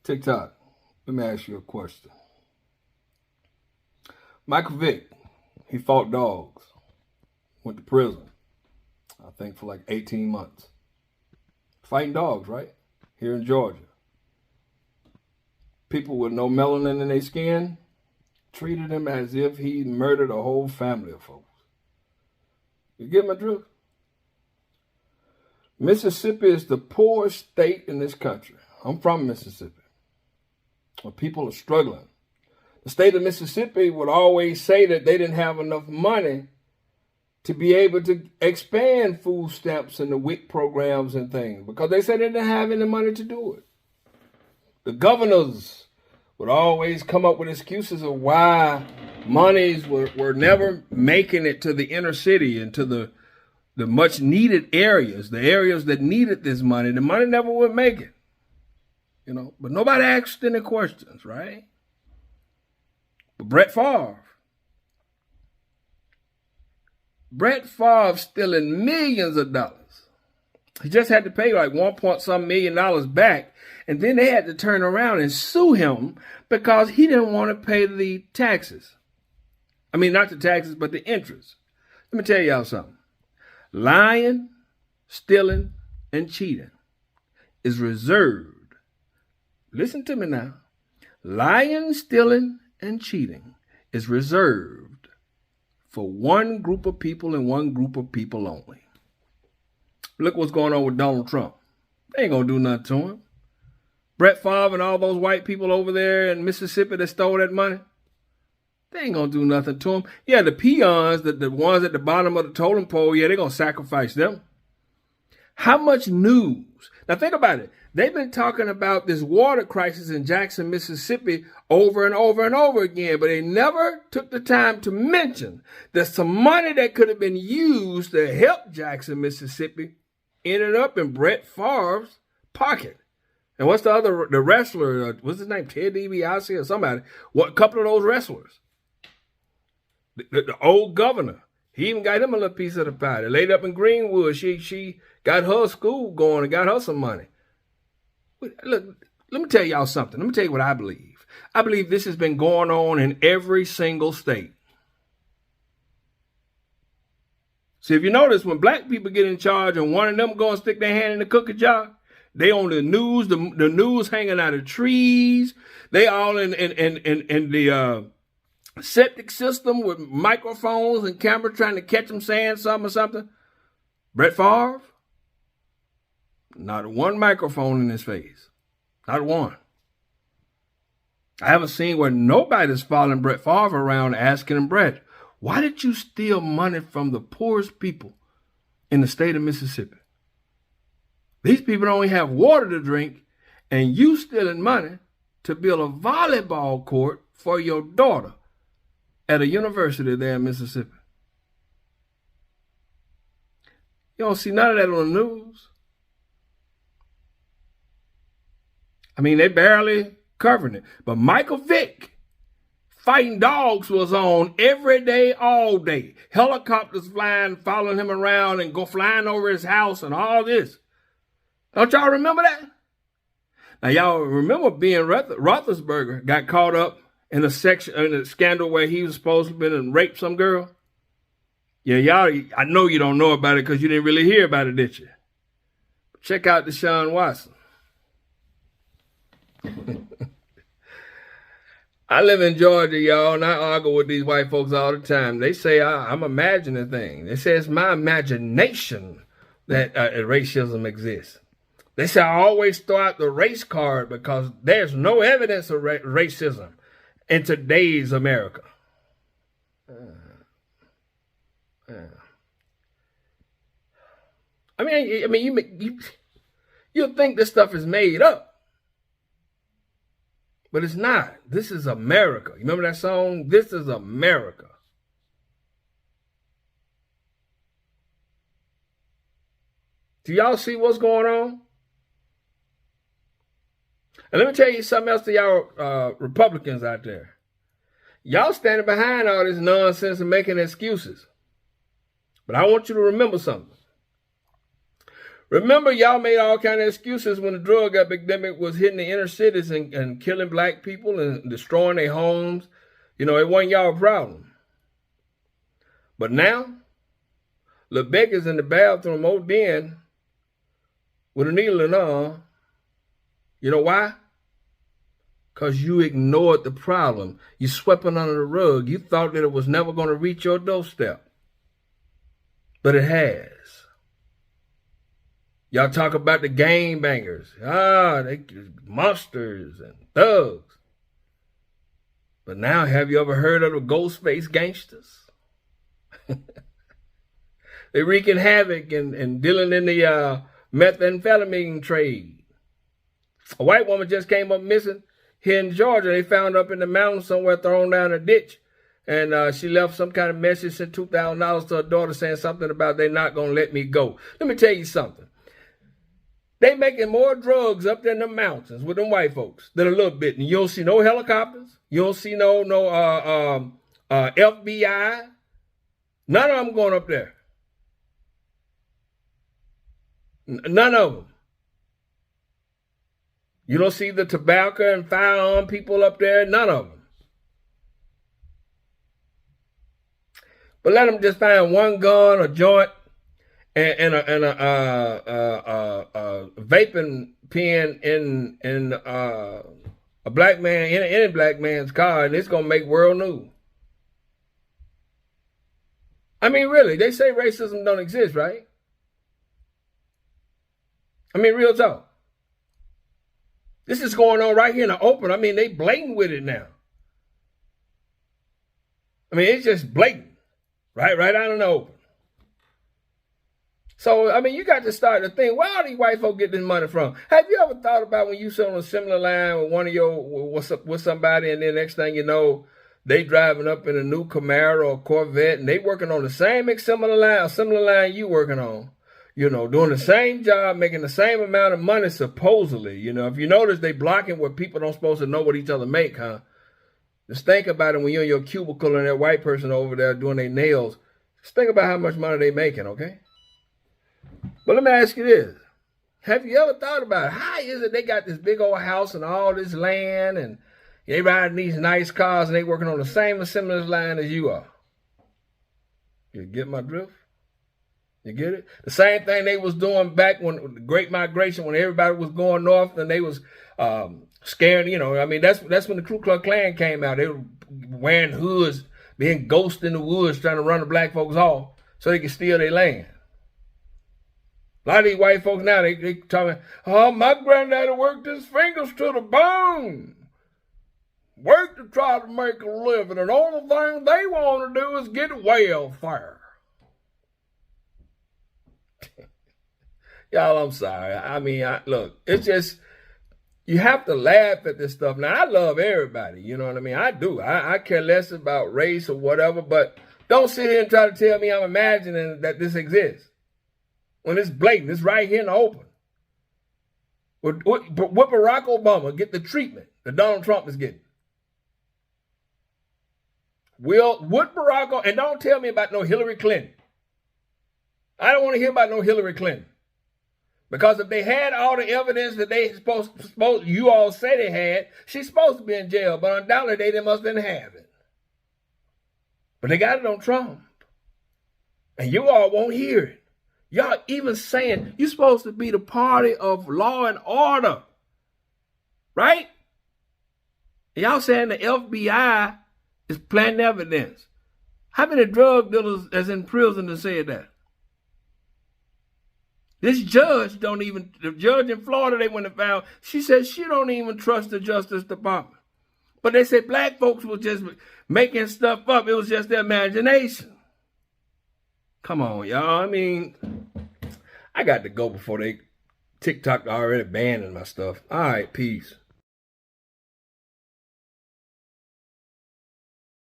TikTok, let me ask you a question. Michael Vick, he fought dogs, went to prison, I think for like 18 months. Fighting dogs, right? Here in Georgia. People with no melanin in their skin treated him as if he murdered a whole family of folks. You get my drift? Mississippi is the poorest state in this country. I'm from Mississippi, where people are struggling. The state of Mississippi would always say that they didn't have enough money to be able to expand food stamps and the WIC programs and things because they said they didn't have any money to do it. The governors would always come up with excuses of why monies were never making it to the inner city and to the much needed areas, the areas that needed this money. The money never would make it, you know, but nobody asked any questions, right? But Brett Favre stealing millions of dollars. He just had to pay like $1.some million back. And then they had to turn around and sue him because he didn't want to pay the taxes. I mean, not the taxes, but the interest. Let me tell y'all something. Lying, stealing, and cheating is reserved. Listen to me now. Lying, stealing, and cheating is reserved for one group of people and one group of people only. Look what's going on with Donald Trump. They ain't gonna do nothing to him. Brett Favre and all those white people over there in Mississippi that stole that money, they ain't gonna do nothing to him. Yeah, the peons, the ones at the bottom of the totem pole, yeah, they're gonna sacrifice them. How much news? Now think about it. They've been talking about this water crisis in Jackson, Mississippi over and over and over again, but they never took the time to mention that some money that could have been used to help Jackson, Mississippi ended up in Brett Favre's pocket. And what's the wrestler, what's his name, Ted DiBiase or somebody, a couple of those wrestlers. The old governor, he even got him a little piece of the pie. They laid up in Greenwood, she got her school going and got her some money. Look, let me tell y'all something. Let me tell you what I believe. I believe this has been going on in every single state. See, if you notice, when black people get in charge and one of them go and stick their hand in the cookie jar, they on the news, the news hanging out of trees. They all in the septic system with microphones and cameras trying to catch them saying something or something. Brett Favre, not one microphone in his face. Not one. I haven't seen where nobody's following Brett Favre around asking him, Brett, why did you steal money from the poorest people in the state of Mississippi? These people only have water to drink, and you stealing money to build a volleyball court for your daughter at a university there in Mississippi. You don't see none of that on the news. I mean, they barely covering it. But Michael Vick fighting dogs was on every day, all day. Helicopters flying, following him around and go flying over his house and all this. Don't y'all remember that? Now, y'all remember being Roethlisberger got caught up in a scandal where he was supposed to have been and raped some girl? Yeah, y'all, I know you don't know about it because you didn't really hear about it, did you? Check out Deshaun Watson. I live in Georgia, y'all, and I argue with these white folks all the time. They say I'm imagining things. They say it's my imagination that racism exists. They say I always throw out the race card because there's no evidence of racism in today's America. I mean, you think this stuff is made up. But it's not. This is America. You remember that song? This is America. Do y'all see what's going on? And let me tell you something else to y'all Republicans out there. Y'all standing behind all this nonsense and making excuses. But I want you to remember something. Remember, y'all made all kind of excuses when the drug epidemic was hitting the inner cities and killing black people and destroying their homes. You know, it wasn't y'all problem. But now, little Becky's in the bathroom ODing with a needle in her arm. You know why? Because you ignored the problem. You swept it under the rug. You thought that it was never going to reach your doorstep. But it has. Y'all talk about the gangbangers. They monsters and thugs. But now, have you ever heard of the Ghostface gangsters? They wreaking havoc and dealing in the methamphetamine trade. A white woman just came up missing here in Georgia. They found her up in the mountains somewhere, thrown down a ditch. And she left some kind of message, sent $2,000 to her daughter saying something about they're not going to let me go. Let me tell you something. They making more drugs up there in the mountains with them white folks than a little bit. And you don't see no helicopters. You don't see no FBI. None of them going up there. None of them. You don't see the tobacco and firearm people up there. None of them. But let them just find one gun, a joint, and a vaping pen in a black man, in any black man's car, and it's gonna make world news. I mean, really, they say racism don't exist, right? I mean, real talk. This is going on right here in the open. I mean, they blatant with it now. I mean, it's just blatant, right out in the open. So, I mean, you got to start to think, where all these white folks get this money from? Have you ever thought about when you sit on a similar line with one of your, with somebody, and then next thing you know, they driving up in a new Camaro or Corvette, and they working on the same similar line you working on, you know, doing the same job, making the same amount of money, supposedly. You know, if you notice, they blocking where people don't supposed to know what each other make, huh? Just think about it when you're in your cubicle and that white person over there doing their nails. Just think about how much money they making, okay? But let me ask you this. Have you ever thought about it? How is it they got this big old house and all this land and they riding these nice cars and they working on the same similar line as you are? You get my drift? You get it? The same thing they was doing back when the Great Migration, when everybody was going north and they was scared, you know. I mean, that's when the Ku Klux Klan came out. They were wearing hoods, being ghosts in the woods, trying to run the black folks off so they could steal their land. A lot of these white folks now, they talking, oh, my granddaddy worked his fingers to the bone. Worked to try to make a living, and the only thing they want to do is get welfare. Y'all, I'm sorry. I mean, look, it's just, you have to laugh at this stuff. Now, I love everybody, you know what I mean? I do. I care less about race or whatever, but don't sit here and try to tell me I'm imagining that this exists. When it's blatant, it's right here in the open. Would Barack Obama get the treatment that Donald Trump is getting? Would Barack, and don't tell me about no Hillary Clinton. I don't want to hear about no Hillary Clinton. Because if they had all the evidence that they supposed you all say they had, she's supposed to be in jail, but undoubtedly they must didn't have it. But they got it on Trump. And you all won't hear it. Y'all even saying you're supposed to be the party of law and order. Right? Y'all saying the FBI is planting evidence. How many drug dealers that's in prison to say that? This judge the judge in Florida they went and found, she said she don't even trust the Justice Department. But they said black folks were just making stuff up. It was just their imagination. Come on, y'all. I mean, I got to go before TikTok already banning my stuff. All right, peace.